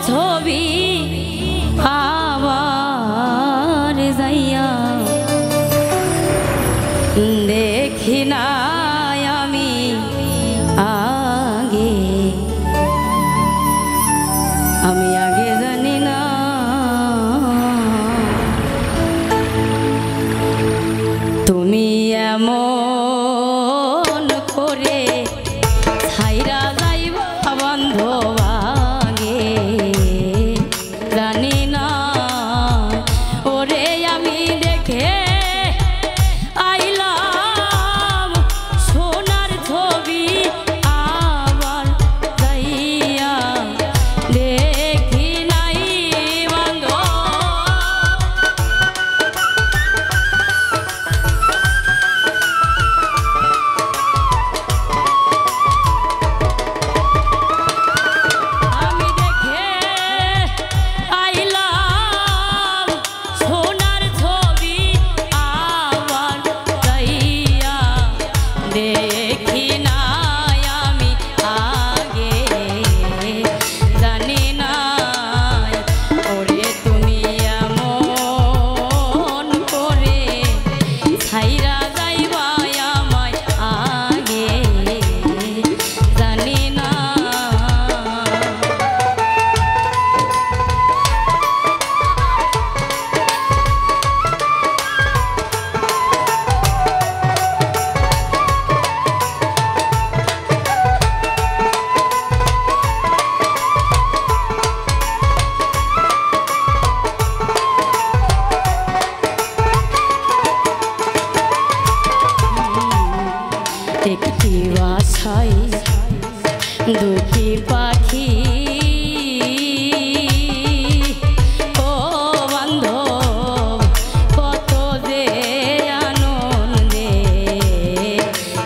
ছবি আবার যাইয়া দেখি না আমি আগে জানি না তুমি এমন করে ছাইরা যাইবা বান্ধব আগে জানি না ওরে আমি দেখে আইলাম সোনার ছবি আবার যাইয়া দেখি নাই বান্ধব দেখি না আমি আগে জানি না ওরে তুমি এমন করে ছাইরা যাইবা আমায় আগে জানি না একটি বাসায় দুটি পাখি ও বান্ধব কত যে আনন্দে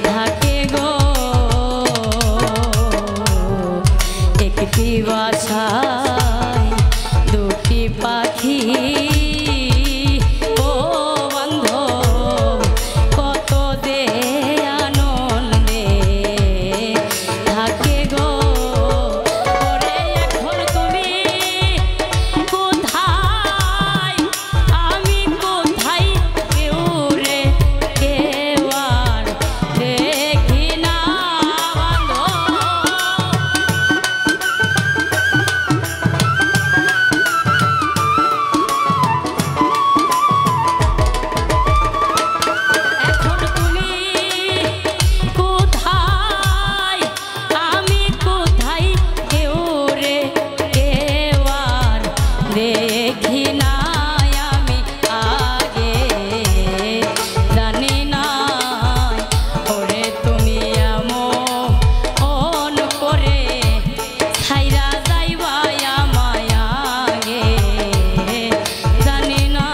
থাকে গো একটি বাসায় দুটি পাখি ও বান্ধব কত যে থাকে গো ওরে এখন তুমি কোথায় আমি কোথায় কেউ রে কেউ আর দেখি না এখন তুমি কোথায় আমি কোথায় কেউ রে কেউ আর দেখি না আমি আগে জানি না ওরে তুমি এমন করে ছাইরা যাইবা আমায় আগে জানি না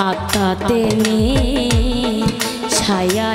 আত্মাতে নি ছায়া